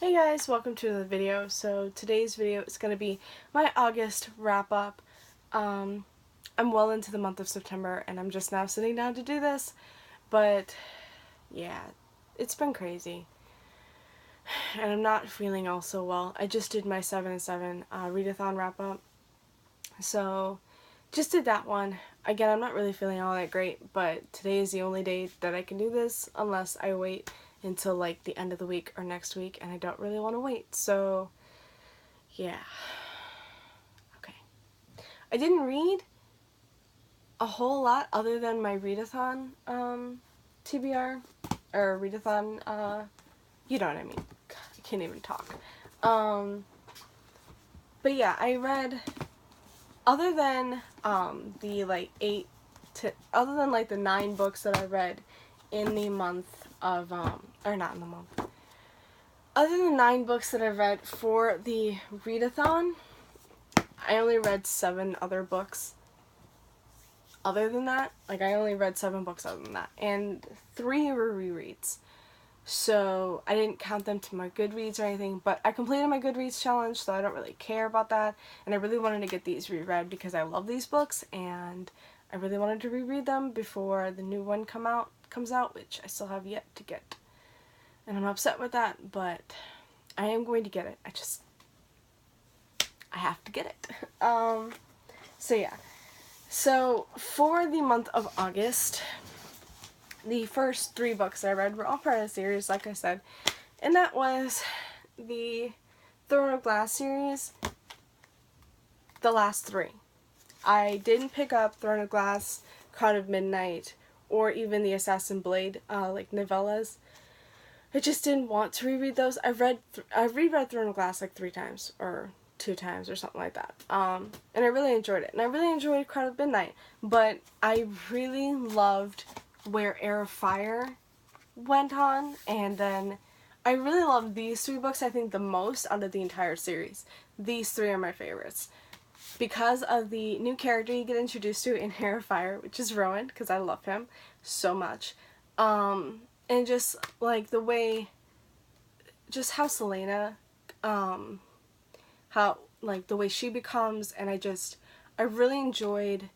Hey guys, welcome to the video. So today's video is going to be my August wrap up. I'm well into the month of September and I'm just now sitting down to do this, but yeah, it's been crazy and I'm not feeling all so well. I just did my 7 and 7 readathon wrap up, so just did that one. Again, I'm not really feeling all that great, but today is the only day that I can do this unless I wait until like the end of the week or next week, and I don't really want to wait, so yeah. Okay. I didn't read a whole lot other than my readathon TBR, or readathon, you know what I mean. God, I can't even talk. But yeah, I read, other than the like other than like the 9 books that I read in the month of or not in the month, other than 9 books that I read for the readathon, I only read 7 other books. Other than that, like, I only read 7 books other than that, and 3 were rereads. So I didn't count them to my Goodreads or anything, but I completed my Goodreads challenge, so I don't really care about that. And I really wanted to get these reread because I love these books, and I really wanted to reread them before the new one comes out, which I still have yet to get. And I'm upset with that, but I am going to get it. I have to get it. So yeah. So for the month of August, the first 3 books I read were all part of the series, like I said, and that was the Throne of Glass series, the last 3. I didn't pick up Throne of Glass, Crown of Midnight, or even the Assassin Blade, like novellas. I just didn't want to reread those. I reread Throne of Glass like 3 times, or 2 times, or something like that. And I really enjoyed it. And I really enjoyed Crown of Midnight. But I really loved where Heir of Fire went on. And then I really loved these 3 books, I think, the most out of the entire series. These 3 are my favorites. Because of the new character you get introduced to in Heir of Fire, which is Rowan, because I love him so much. And just, like, the way, just how Selena, how, like, the way she becomes, and I really enjoyed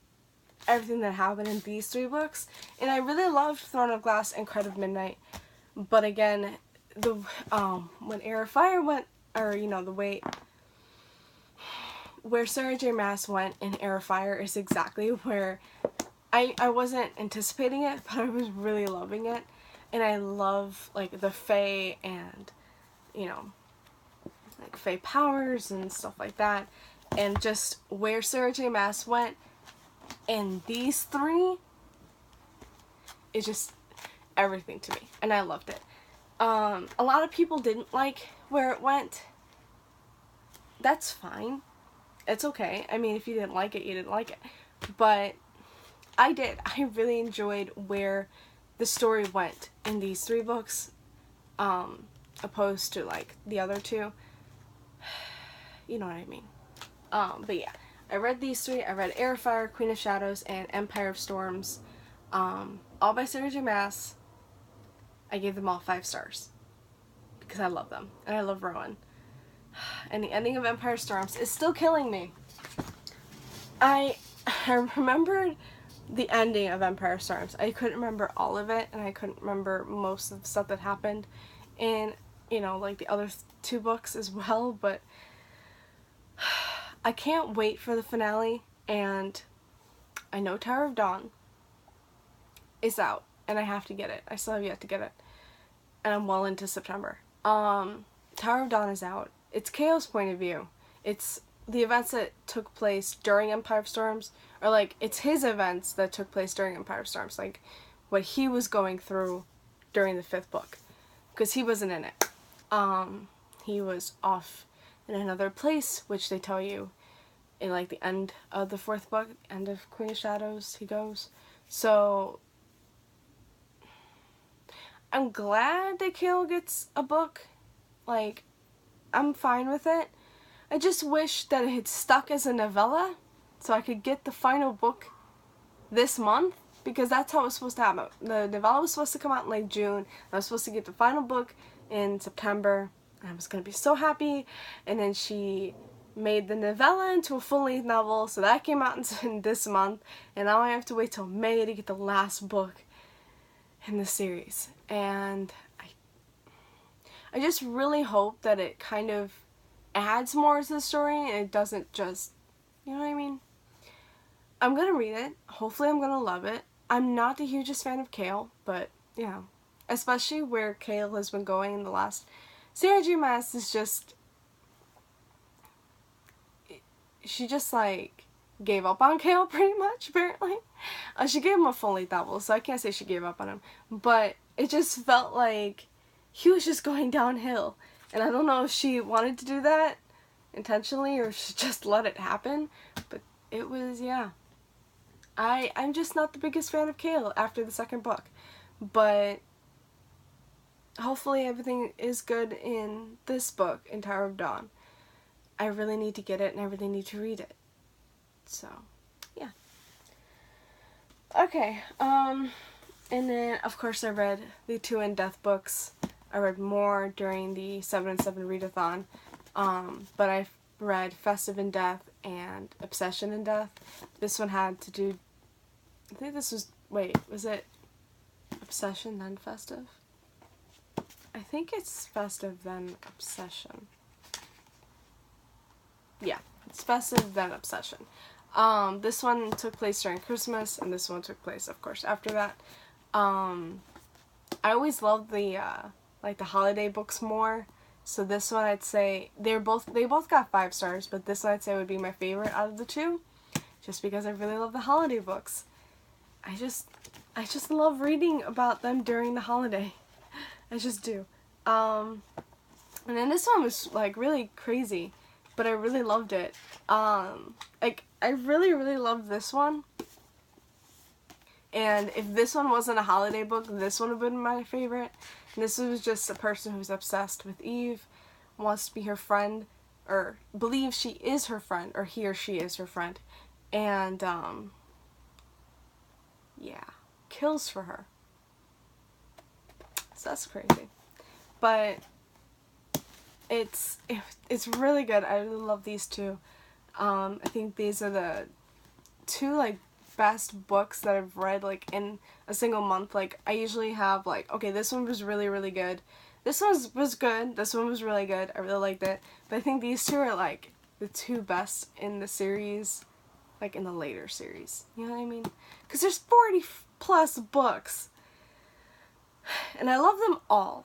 everything that happened in these 3 books. And I really loved Throne of Glass and Crown of Midnight. But again, when Heir of Fire went, or, you know, the way where Sarah J. Maas went in Heir of Fire is exactly where I wasn't anticipating it, but I was really loving it. And I love, like, the Fae and, you know, like, Fae powers and stuff like that. And just where Sarah J. Maas went in these 3 is just everything to me. And I loved it. A lot of people didn't like where it went. That's fine. It's okay. I mean, if you didn't like it, you didn't like it. But I did. I really enjoyed where the story went in these 3 books, opposed to, like, the other 2. You know what I mean. But yeah, I read these 3. I read Heir of Fire, Queen of Shadows, and Empire of Storms, all by Sarah J. Maas. I gave them all 5 stars because I love them, and I love Rowan. And the ending of Empire of Storms is still killing me. I remembered the ending of Empire of Storms. I couldn't remember all of it, and I couldn't remember most of the stuff that happened in, you know, like, the other 2 books as well, but I can't wait for the finale. And I know Tower of Dawn is out, and I have to get it. I still have yet to get it, and I'm well into September. Tower of Dawn is out. It's Chaos' point of view. It's the events that took place during Empire of Storms, or, like, it's his events that took place during Empire of Storms, like, what he was going through during the 5th book, because he wasn't in it. He was off in another place, which they tell you in, like, the end of the 4th book, end of Queen of Shadows, he goes. So I'm glad that Chaol gets a book. Like, I'm fine with it. I just wish that it had stuck as a novella so I could get the final book this month, because that's how it was supposed to happen. The novella was supposed to come out in, like, June. I was supposed to get the final book in September, I was gonna be so happy. And then she made the novella into a full-length novel, so that came out in this month, and now I have to wait till May to get the last book in the series. And I just really hope that it kind of adds more to the story and it doesn't just, you know what I mean? I'm gonna read it. Hopefully I'm gonna love it. I'm not the hugest fan of Kale, but yeah. Especially where Kale has been going in the last... Sarah J. Maas is just... She just, like, gave up on Kale pretty much, apparently. She gave him a full-length novel, so I can't say she gave up on him. But it just felt like he was just going downhill. And I don't know if she wanted to do that intentionally or she just let it happen. But it was, yeah. I'm just not the biggest fan of Kale after the second book. But hopefully everything is good in this book, in Tower of Dawn. I really need to get it and I really need to read it. So, yeah. Okay, and then of course I read the 2 in Death books. I read more during the 7 and 7 readathon, but I read Festive in Death and Obsession in Death. This one had to do, I think this was, wait, was it Obsession then Festive? I think it's Festive then Obsession. Yeah, it's Festive then Obsession. This one took place during Christmas, and this one took place, of course, after that. I always loved the, like, the holiday books more, so this one I'd say, they both got 5 stars, but this one I'd say would be my favorite out of the 2, just because I really love the holiday books. I just love reading about them during the holiday. I just do. And then this one was, like, really crazy, but I really loved it. Like, I really, really loved this one. And if this one wasn't a holiday book, this one would have been my favorite. And this was just a person who's obsessed with Eve, wants to be her friend, or believes she is her friend, or he or she is her friend. And, yeah, kills for her. So that's crazy. But it's really good. I really love these 2. I think these are the 2, like, best books that I've read, like, in a single month. Like, I usually have, like, okay, this one was really, really good. This one was good. This one was really good. I really liked it. But I think these 2 are, like, the 2 best in the series, like, in the later series. You know what I mean? Because there's 40 plus books. And I love them all.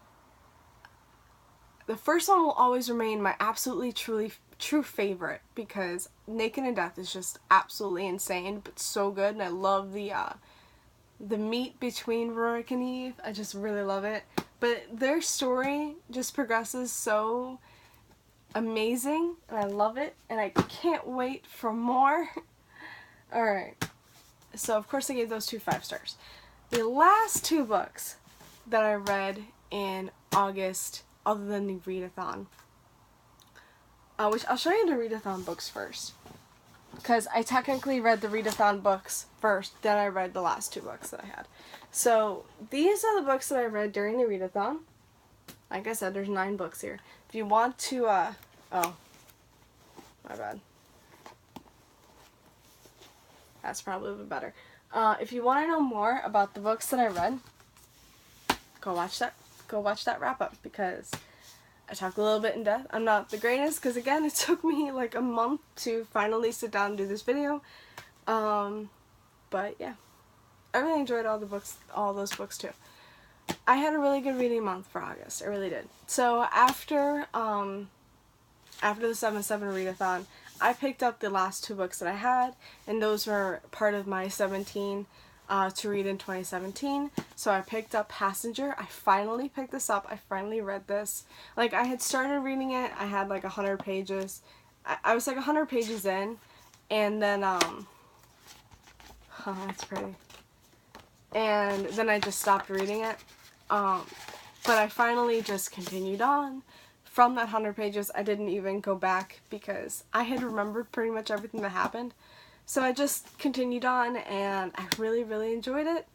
The first one will always remain my absolutely, true favorite, because Naked in Death is just absolutely insane, but so good, and I love the meet between Rurik and Eve. I just really love it. But their story just progresses so amazing, and I love it, and I can't wait for more. Alright, so of course I gave those 2 5 stars. The last 2 books that I read in August, other than the readathon, which I'll show you the readathon books first, because I technically read the readathon books first, then I read the last 2 books that I had. So these are the books that I read during the readathon. Like I said, there's 9 books here. If you want to, oh, my bad. That's probably a bit better. If you want to know more about the books that I read, go watch that wrap up, because I talk a little bit in depth. I'm not the greatest, because again, it took me like a month to finally sit down and do this video. But yeah, I really enjoyed all those books too. I had a really good reading month for August. I really did. So after the 7/7 readathon, I picked up the last 2 books that I had, and those were part of my 17 to read in 2017. So I picked up Passenger. I finally picked this up. I finally read this. Like, I had started reading it. I had like 100 pages. I was like 100 pages in, and then oh, that's pretty. And then I just stopped reading it. But I finally just continued on. From that 100 pages, I didn't even go back because I had remembered pretty much everything that happened. So I just continued on, and I really, really enjoyed it.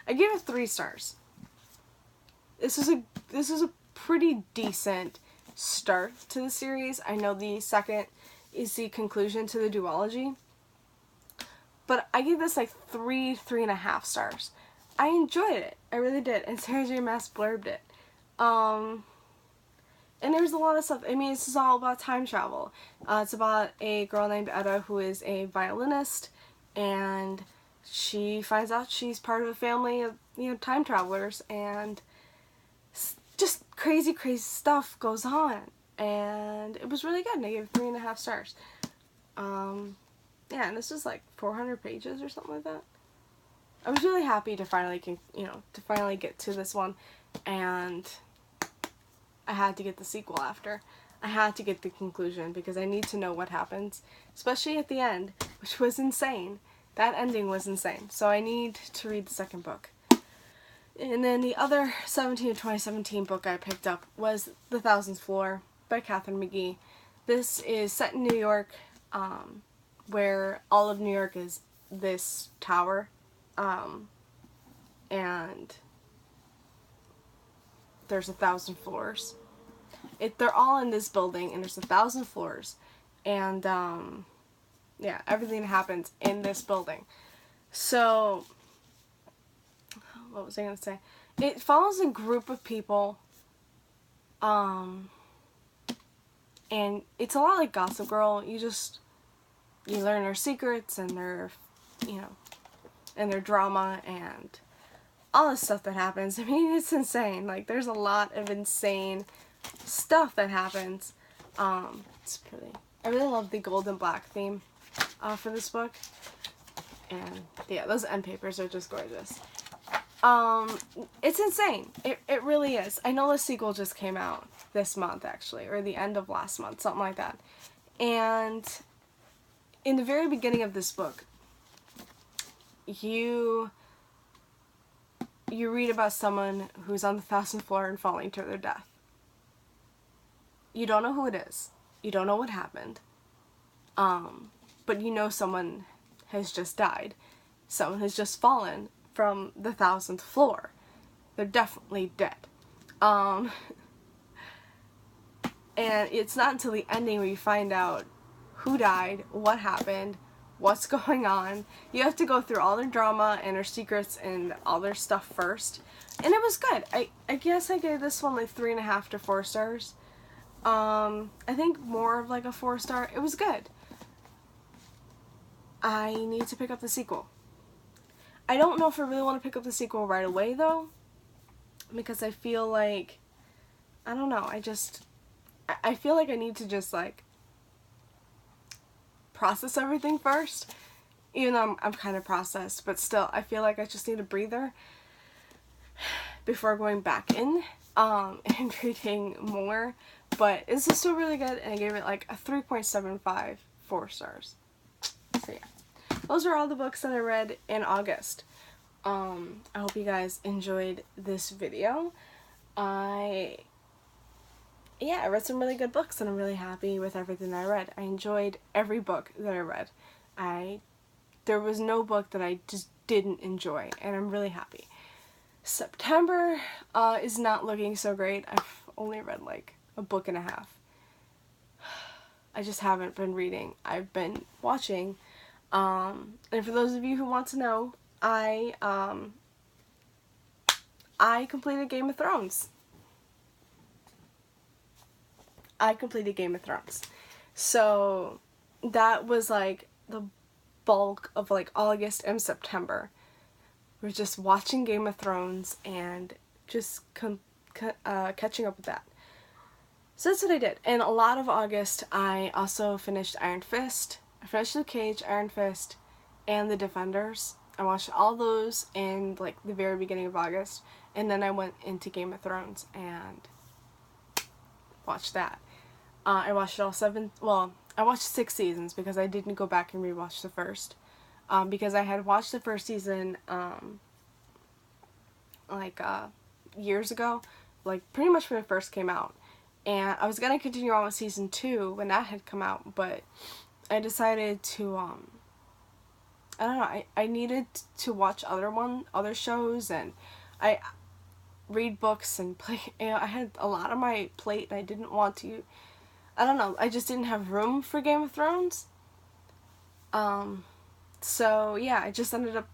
I gave it 3 stars. This is a pretty decent start to the series. I know the second is the conclusion to the duology. But I gave this like 3.5 stars. I enjoyed it. I really did. And Sarah J. Maas blurbed it. And there's a lot of stuff. I mean, this is all about time travel. It's about a girl named Etta who is a violinist, and she finds out she's part of a family of, you know, time travelers, and just crazy, crazy stuff goes on. And it was really good, and I gave it 3.5 stars. Yeah, and this was like 400 pages or something like that. I was really happy to finally, get to this one, and I had to get the sequel after. I had to get the conclusion because I need to know what happens, especially at the end, which was insane. That ending was insane, so I need to read the second book. And then the other 2017 book I picked up was The Thousandth Floor by Katharine McGee. This is set in New York, where all of New York is this tower, and there's 1,000 floors. They're all in this building, and there's 1,000 floors, and yeah, everything happens in this building. So, what was I gonna say? It follows a group of people, and it's a lot like Gossip Girl. You learn their secrets and their, and their drama and all the stuff that happens. I mean, it's insane. Like, there's a lot of insane stuff that happens. It's pretty. I really love the gold and black theme for this book. And yeah, those end papers are just gorgeous. It's insane. It really is. I know the sequel just came out this month, actually, or the end of last month, something like that. And in the very beginning of this book, you read about someone who's on the 1,000th floor and falling to their death. You don't know who it is. You don't know what happened. But you know someone has just died. Someone has just fallen from the 1,000th floor. They're definitely dead. And it's not until the ending where you find out who died, what happened, what's going on. You have to go through all their drama and their secrets and all their stuff first. And it was good. I guess I gave this one like 3.5 to 4 stars. I think more of like a 4-star. It was good. I need to pick up the sequel. I don't know if I really want to pick up the sequel right away though, because I feel like, I don't know, I feel like I need to just like process everything first, even though I'm kind of processed, but still I feel like I just need a breather before going back in and reading more. But this is still really good, and I gave it like a 3.75 4 stars. So yeah, those are all the books that I read in August. I hope you guys enjoyed this video. I read some really good books, and I'm really happy with everything that I read. I enjoyed every book that I read. There was no book that I just didn't enjoy, and I'm really happy. September is not looking so great. I've only read like a book and a half. I just haven't been reading. I've been watching. And for those of you who want to know, I completed Game of Thrones. So that was like the bulk of like August and September. We're just watching Game of Thrones and just catching up with that. So that's what I did. And a lot of August, I also finished Iron Fist. I finished Luke Cage, Iron Fist, and The Defenders. I watched all those in like the very beginning of August, and then I went into Game of Thrones and watched that. I watched all 7, well, I watched 6 seasons because I didn't go back and rewatch the first. Because I had watched the first season, years ago, like pretty much when it first came out. And I was gonna continue on with season 2 when that had come out, but I decided to, I don't know, I needed to watch other shows, and read books and play. I had a lot on my plate and I didn't want to. I don't know. I just didn't have room for Game of Thrones. So yeah, I just ended up,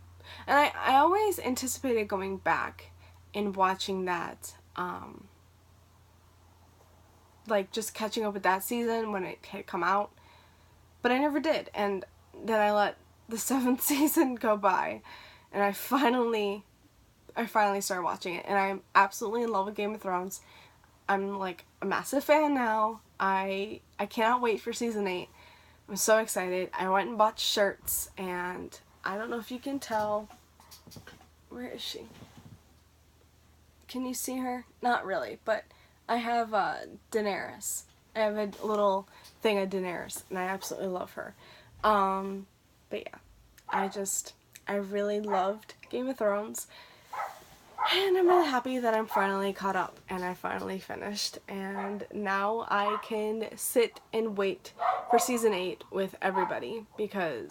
and I always anticipated going back and watching that, like just catching up with that season when it had come out, but I never did, and then I let the 7th season go by, and I finally started watching it, and I'm absolutely in love with Game of Thrones. I'm like a massive fan now. I cannot wait for season 8. I'm so excited. I went and bought shirts, and I don't know if you can tell. Where is she? Can you see her? Not really, but I have Daenerys. I have a little thing of Daenerys, and I absolutely love her. But yeah, I really loved Game of Thrones. And I'm really happy that I'm finally caught up and I finally finished, and now I can sit and wait for season 8 with everybody because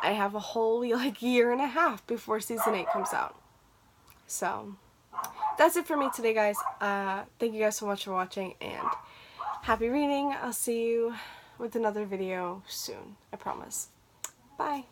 I have a whole like year and a half before season 8 comes out. So that's it for me today, guys. Thank you guys so much for watching and happy reading. I'll see you with another video soon, I promise. Bye.